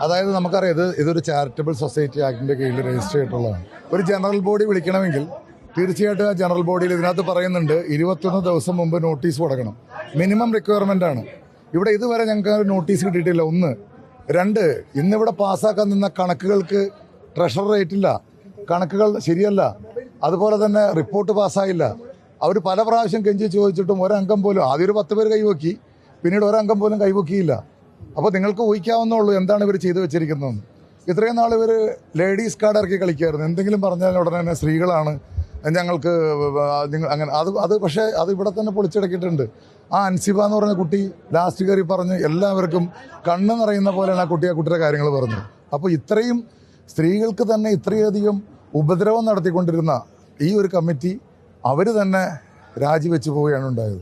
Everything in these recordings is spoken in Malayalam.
അതായത് നമുക്കറിയാം ഇതൊരു ചാരിറ്റബിൾ സൊസൈറ്റി ആക്ടിന്റെ കീഴിൽ രജിസ്റ്റർ ചെയ്തിട്ടുള്ളതാണ്. ഒരു ജനറൽ ബോഡി വിളിക്കണമെങ്കിൽ തീർച്ചയായിട്ടും ആ ജനറൽ ബോഡിയിൽ ഇതിനകത്ത് പറയുന്നുണ്ട് 21 ദിവസം മുമ്പ് നോട്ടീസ് കൊടുക്കണം. മിനിമം റിക്വയർമെന്റ് ആണ്. ഇവിടെ ഇതുവരെ ഞങ്ങൾക്ക് നോട്ടീസ് കിട്ടിയിട്ടില്ല. 1. 2, ഇന്നിവിടെ പാസ്സാക്കാൻ നിന്ന കണക്കുകൾക്ക് ട്രഷറർ റേറ്റില്ല, കണക്കുകൾ ശരിയല്ല, അതുപോലെ തന്നെ റിപ്പോർട്ട് പാസ്സായില്ല. അവർ പല പ്രാവശ്യം കെഞ്ചി ചോദിച്ചിട്ടും ഒരംഗം പോലും, ആദ്യം ഒരു 10 പേര് കൈവക്കി, പിന്നീട് ഒരംഗം പോലും കൈവക്കിയില്ല. അപ്പോൾ നിങ്ങൾക്ക് ഊഹിക്കാവുന്നുള്ളൂ എന്താണ് ഇവർ ചെയ്തു വെച്ചിരിക്കുന്നതെന്ന്. ഇത്രയും നാൾ ഇവർ ലേഡീസ് കാർഡ് ഇറക്കി കളിക്കായിരുന്നു. എന്തെങ്കിലും പറഞ്ഞാൽ ഉടനെ തന്നെ സ്ത്രീകളാണ് ഞങ്ങൾക്ക് അങ്ങനെ അത് പക്ഷേ അത് ഇവിടെ തന്നെ പൊളിച്ചടക്കിയിട്ടുണ്ട്. ആ അൻസിബ എന്ന് പറഞ്ഞ കുട്ടി ലാസ്റ്റ് കയറി പറഞ്ഞ് എല്ലാവർക്കും കണ്ണ് നിറയുന്ന പോലെയാണ് ആ കുട്ടിയുടെ കാര്യങ്ങൾ പറഞ്ഞത്. അപ്പോൾ ഇത്രയും സ്ത്രീകൾക്ക് തന്നെ ഇത്രയധികം ഉപദ്രവം നടത്തിക്കൊണ്ടിരുന്ന ഈ ഒരു കമ്മിറ്റി അവർ തന്നെ രാജിവെച്ച് പോവുകയാണ് ഉണ്ടായത്.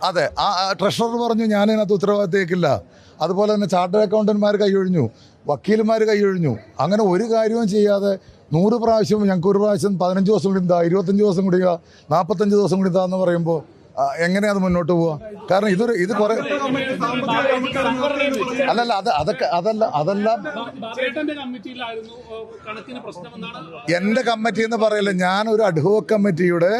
അതെ, ആ ട്രഷറർ പറഞ്ഞു ഞാനതിനകത്ത് ഉത്തരവാദിത്തേക്കില്ല. അതുപോലെ തന്നെ ചാർട്ടേഡ് അക്കൗണ്ടന്റ്മാർ കൈയൊഴിഞ്ഞു, വക്കീലുമാർ കൈയൊഴിഞ്ഞു. അങ്ങനെ ഒരു കാര്യവും ചെയ്യാതെ 100 പ്രാവശ്യം ഞങ്ങൾക്ക് ഒരു പ്രാവശ്യം 15 ദിവസം കൂടി ഇതാ, 25 ദിവസം കൂടി 45 ദിവസം കൂടി ഇതാന്ന് പറയുമ്പോൾ എങ്ങനെയാ അത് മുന്നോട്ട് പോവുക? കാരണം ഇത് കുറെ അല്ലല്ല അതെല്ലാം എന്റെ കമ്മിറ്റി എന്ന് പറയല്ല. ഞാൻ ഒരു അഡ്ഹോക് കമ്മിറ്റിയുടെ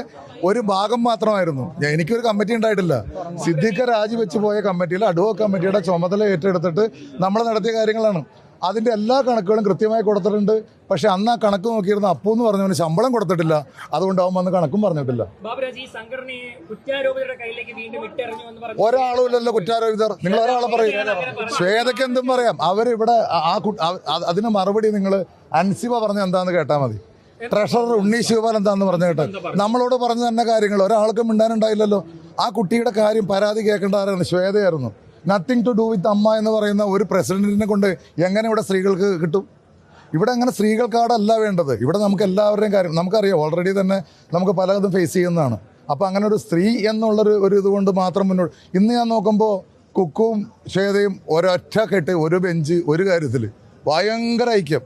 ഒരു ഭാഗം മാത്രമായിരുന്നു. എനിക്കൊരു കമ്മിറ്റി ഉണ്ടായിട്ടില്ല. സിദ്ദീഖ് രാജിവെച്ച് പോയ കമ്മിറ്റിയിൽ അഡ്ഹോക് കമ്മിറ്റിയുടെ ചുമതല ഏറ്റെടുത്തിട്ട് നമ്മൾ നടത്തിയ കാര്യങ്ങളാണ്. അതിൻ്റെ എല്ലാ കണക്കുകളും കൃത്യമായി കൊടുത്തിട്ടുണ്ട്. പക്ഷെ അന്ന് ആ കണക്ക് നോക്കിയിരുന്ന അപ്പു എന്ന് പറഞ്ഞവന് ശമ്പളം കൊടുത്തിട്ടില്ല. അതുകൊണ്ട് അവൻ വന്ന് കണക്കും പറഞ്ഞിട്ടില്ല. ഒരാളും ഇല്ലല്ലോ കുറ്റാരോപിതർ. നിങ്ങൾ ഒരാളെ പറയും, ശ്വേതയ്ക്ക് എന്തും പറയാം. അവരിവിടെ അതിന് മറുപടി നിങ്ങൾ അൻസിബ പറഞ്ഞ എന്താന്ന് കേട്ടാൽ മതി. ട്രഷറർ ഉണ്ണി ശിവപാൽ എന്താന്ന് പറഞ്ഞു കേട്ടാൽ നമ്മളോട് പറഞ്ഞ തന്നെ കാര്യങ്ങൾ ഒരാൾക്കും മിണ്ടാനുണ്ടായില്ലല്ലോ. ആ കുട്ടിയുടെ കാര്യം പരാതി കേൾക്കേണ്ട ആരായിരുന്നു? ശ്വേതയായിരുന്നു. നത്തിങ് ടു ഡു വിത്ത് അമ്മ എന്ന് പറയുന്ന ഒരു പ്രസിഡന്റിനെ കൊണ്ട് എങ്ങനെ ഇവിടെ സ്ത്രീകൾക്ക് കിട്ടും? ഇവിടെ അങ്ങനെ സ്ത്രീകൾക്കാടല്ല വേണ്ടത്. ഇവിടെ നമുക്ക് എല്ലാവരുടെയും കാര്യം നമുക്കറിയാം. ഓൾറെഡി തന്നെ നമുക്ക് പലതും ഫേസ് ചെയ്യുന്നതാണ്. അപ്പോൾ അങ്ങനെ ഒരു സ്ത്രീ എന്നുള്ളൊരു ഇതുകൊണ്ട് മാത്രം മുന്നോട്ട് ഇന്ന് ഞാൻ നോക്കുമ്പോൾ കുക്കും ശ്വേതയും ഒരൊറ്റ കെട്ട്, ഒരു ബെഞ്ച്, ഒരു കാര്യത്തിൽ ഭയങ്കര ഐക്യം.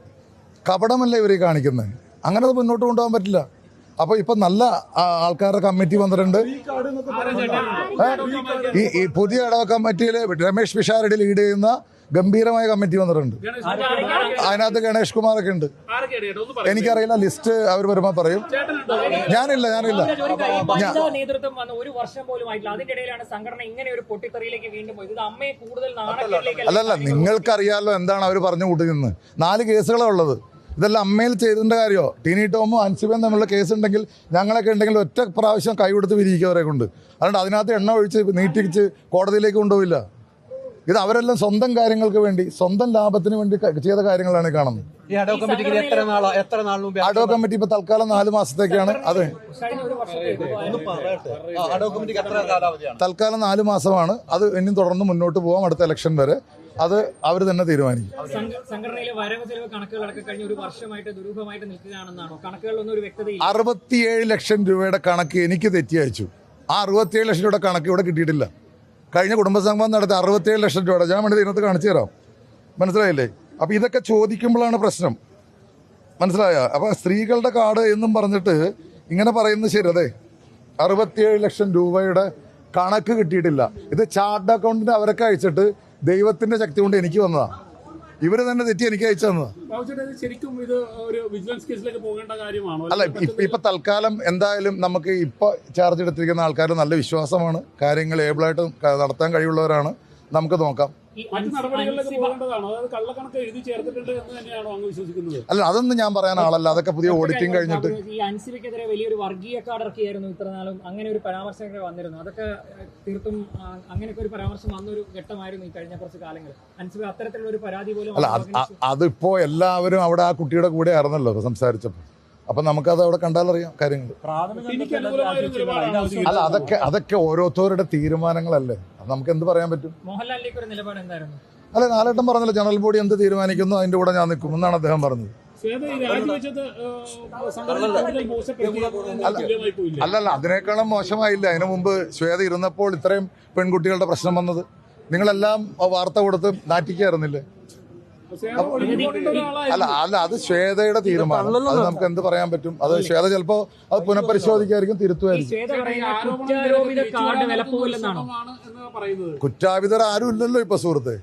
കപടമല്ല ഇവരെ കാണിക്കുന്നത്. അങ്ങനെ അത് മുന്നോട്ട് കൊണ്ടുപോകാൻ പറ്റില്ല. അപ്പോൾ ഇപ്പം നല്ല ആൾക്കാരുടെ കമ്മിറ്റി വന്നിട്ടുണ്ട്. ഈ പുതിയ ഇടവ കമ്മിറ്റിയിൽ രമേഷ് പിഷാരടി ലീഡ് ചെയ്യുന്ന ഗംഭീരമായ കമ്മിറ്റി വന്നിട്ടുണ്ട്. അതിനകത്ത് ഗണേഷ് കുമാറൊക്കെ ഉണ്ട്. എനിക്കറിയില്ല, ലിസ്റ്റ് അവർ വരുമ്പോൾ പറയും. ഞാനില്ല നേതൃത്വം വന്ന ഒരു വർഷം പോലും ആയിട്ടില്ല. അതിന്റെ ഇടയിലാണ് സംഘടന ഇങ്ങനെ ഒരു പൊട്ടിത്തെറിയിലേക്ക് വീണ്ടും പോയത്. ഇത് അമ്മയെ കൂടുതൽ അല്ലല്ല, നിങ്ങൾക്കറിയാമല്ലോ എന്താണ് അവർ പറഞ്ഞു കൂട്ടുന്നത്. 4 കേസുകളാണ് ഉള്ളത്. ഇതെല്ലാം അമ്മയിൽ ചെയ്തതിൻ്റെ കാര്യമോ? ടീനി ടോമും അൻസിബയും തമ്മിലുള്ള കേസുണ്ടെങ്കിൽ ഞങ്ങളൊക്കെ ഉണ്ടെങ്കിൽ ഒറ്റ പ്രാവശ്യം കൈകൊടുത്ത് വിരിയിക്കവരെ കൊണ്ട്. അതുകൊണ്ട് അതിനകത്ത് എണ്ണ ഒഴിച്ച് നീട്ടിച്ച് കോടതിയിലേക്ക് കൊണ്ടുപോയില്ല. ഇത് അവരെല്ലാം സ്വന്തം കാര്യങ്ങൾക്ക് വേണ്ടി, സ്വന്തം ലാഭത്തിന് വേണ്ടി ചെയ്ത കാര്യങ്ങളാണ് കാണുന്നത്. അഡോ കമ്മിറ്റി ഇപ്പൊ തൽക്കാലം 4 മാസത്തേക്കാണ്. അത് തൽക്കാലം 4 മാസമാണ്. അത് ഇനിയും തുടർന്ന് മുന്നോട്ട് പോകാം അടുത്ത ഇലക്ഷൻ വരെ. അത് അവർ തന്നെ തീരുമാനിക്കും. സംഘടനയിലെ വരവ് ചെലവ് കണക്കുകളൊക്കെ കഴിഞ്ഞ ഒരു വർഷമായിട്ട് ദുരൂഹമായിട്ട് നിൽക്കുകയാണെന്നാണോ? കണക്കുകളിലൊന്നും ഒരു വ്യക്തതയില്ല. 67 ലക്ഷം രൂപയുടെ കണക്ക് എനിക്ക് തെറ്റി അയച്ചു. ആ 67 ലക്ഷം രൂപയുടെ കണക്ക് ഇവിടെ കിട്ടിയിട്ടില്ല. കഴിഞ്ഞ കുടുംബസംഗമം നടത്തി 67 ലക്ഷം രൂപയുടെ ഞാൻ വേണ്ടി ഇതിനകത്ത് കാണിച്ചു തരാം. മനസ്സിലായില്ലേ? അപ്പോൾ ഇതൊക്കെ ചോദിക്കുമ്പോഴാണ് പ്രശ്നം. മനസ്സിലായ? അപ്പോൾ സ്ത്രീകളുടെ കാർഡ് എന്നും പറഞ്ഞിട്ട് ഇങ്ങനെ പറയുന്നത് ശരി. അതെ, 67 ലക്ഷം രൂപയുടെ കണക്ക് കിട്ടിയിട്ടില്ല. ഇത് ചാർട്ടേഡ് അക്കൗണ്ടിന് അവരൊക്കെ അയച്ചിട്ട് ദൈവത്തിന്റെ ശക്തി കൊണ്ട് എനിക്ക് വന്നതാ. ഇവര് തന്നെ തെറ്റി എനിക്ക് അയച്ചു തന്നതാ. അല്ല, ഇപ്പൊ തൽക്കാലം എന്തായാലും നമുക്ക് ഇപ്പൊ ചാർജ് എടുത്തിരിക്കുന്ന ആൾക്കാർ നല്ല വിശ്വാസമാണ്. കാര്യങ്ങൾ ഏബിളായിട്ട് നടത്താൻ കഴിവുള്ളവരാണ്. നമുക്ക് നോക്കാം. അല്ല, അതൊന്നും ഞാൻ പറയാൻ ആളല്ല. അതൊക്കെ പുതിയ ഓഡിറ്റിംഗ് കഴിഞ്ഞിട്ട് ഈ അൻസിബയ്ക്കെതിരെ വലിയൊരു വർഗീയ കാർഡ് ഇറക്കിയായിരുന്നു ഇത്രനാളും. അങ്ങനെ ഒരു പരാമർശമൊക്കെ വന്നിരുന്നു. അതൊക്കെ തീർത്തും അങ്ങനെയൊക്കെ ഒരു പരാമർശം വന്നൊരു ഘട്ടമായിരുന്നു ഈ കഴിഞ്ഞ കുറച്ച് കാലങ്ങൾ. അൻസിബ അത്തരത്തിലുള്ള ഒരു പരാതി പോലും അല്ല, അതിപ്പോ എല്ലാവരും അവിടെ ആ കുട്ടിയുടെ കൂടെ ആയിരുന്നല്ലോ സംസാരിച്ചപ്പോൾ. അപ്പൊ നമുക്കത് അവിടെ കണ്ടാലറിയാം കാര്യങ്ങൾ. അല്ല, അതൊക്കെ ഓരോരുത്തരുടെ തീരുമാനങ്ങളല്ലേ. നമുക്ക് എന്ത് പറയാൻ പറ്റും? മോഹൻലാലിലേക്ക് ഒരു നിലപാട് എന്തായിരുന്നു? അല്ല, ലാലേട്ടൻ പറഞ്ഞല്ലോ ജനറൽ ബോഡി എന്ത് തീരുമാനിക്കുന്നു അതിന്റെ കൂടെ ഞാൻ നിൽക്കും എന്നാണ് അദ്ദേഹം പറഞ്ഞത്. അല്ലല്ല, അതിനേക്കാളും മോശമായില്ല. അതിനു മുമ്പ് ശ്വേത ഇരുന്നപ്പോൾ ഇത്രയും പെൺകുട്ടികളുടെ പ്രശ്നം വന്നത്. നിങ്ങളെല്ലാം വാർത്ത കൊടുത്ത് നാറ്റിക്കായിരുന്നില്ലേ? അല്ല അല്ല അത് ശ്വേതയുടെ തീരുമാനം. അത് നമുക്ക് എന്ത് പറയാൻ പറ്റും? അത് ശ്വേത ചിലപ്പോ അത് പുനഃപരിശോധിക്കായിരിക്കും, തിരുത്തുമായിരിക്കും. ശ്വേത പറയുന്ന കുറ്റാരോപിത കാർഡ് വിലപ്പോവില്ലെന്നാണോ? കുറ്റാവിതർ ആരും ഇല്ലല്ലോ ഇപ്പൊ സുഹൃത്തെ.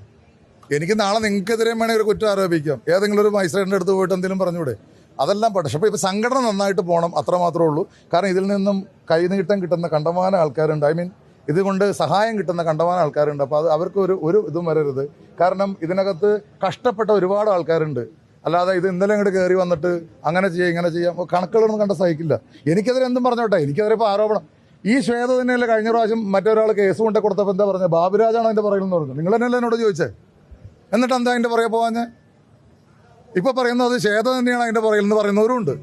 എനിക്ക് നാളെ നിങ്ങൾക്കെതിരെ വേണമെങ്കിൽ ഒരു കുറ്റം ആരോപിക്കാം. ഏതെങ്കിലും ഒരു മജിസ്ട്രേറ്റിന്റെ അടുത്ത് പോയിട്ട് എന്തെങ്കിലും പറഞ്ഞൂടെ? അതെല്ലാം പക്ഷേ ഇപ്പൊ സംഘടന നന്നായിട്ട് പോകണം, അത്ര മാത്രമേ ഉള്ളൂ. കാരണം ഇതിൽ നിന്നും കൈനീട്ടം കിട്ടുന്ന കണ്ടമാന ആൾക്കാരുണ്ട്. ഐ മീൻ ഇതുകൊണ്ട് സഹായം കിട്ടുന്ന കണ്ടമാന ആൾക്കാരുണ്ട്. അപ്പോൾ അത് അവർക്ക് ഒരു ഇതും വരരുത്. കാരണം ഇതിനകത്ത് കഷ്ടപ്പെട്ട ഒരുപാട് ആൾക്കാരുണ്ട്. അല്ലാതെ ഇത് ഇന്നലെ ഇങ്ങോട്ട് കയറി വന്നിട്ട് അങ്ങനെ ചെയ്യാം ഇങ്ങനെ ചെയ്യാം കണക്കുകളൊന്നും കണ്ട സഹിക്കില്ല. എനിക്കെതിരെ എന്തും പറഞ്ഞോട്ടെ, എനിക്കെതിരെ ഇപ്പോൾ ആരോപണം. ഈ ശ്വേത തന്നെയല്ലേ കഴിഞ്ഞ പ്രാവശ്യം മറ്റൊരാൾ കേസ് കൊണ്ട് കൊടുത്തപ്പോൾ എന്താ പറഞ്ഞത്? ബാബുരാജാണ് അതിൻ്റെ പറയുന്നത് പറഞ്ഞു. നിങ്ങൾ തന്നെയല്ലേ എന്നോട് ചോദിച്ചേ? എന്നിട്ട് എന്താ അതിൻ്റെ പുറകെ പോകാഞ്ഞ്? ഇപ്പൊ പറയുന്നത് ശ്വേത തന്നെയാണ് അതിന്റെ പുറകിൽ എന്ന് പറയുന്നവരുണ്ട്.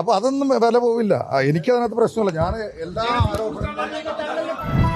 അപ്പൊ അതൊന്നും വില പോവില്ല. എനിക്കതിനകത്ത് പ്രശ്നമില്ല. ഞാൻ എല്ലാ ആരോപണങ്ങളും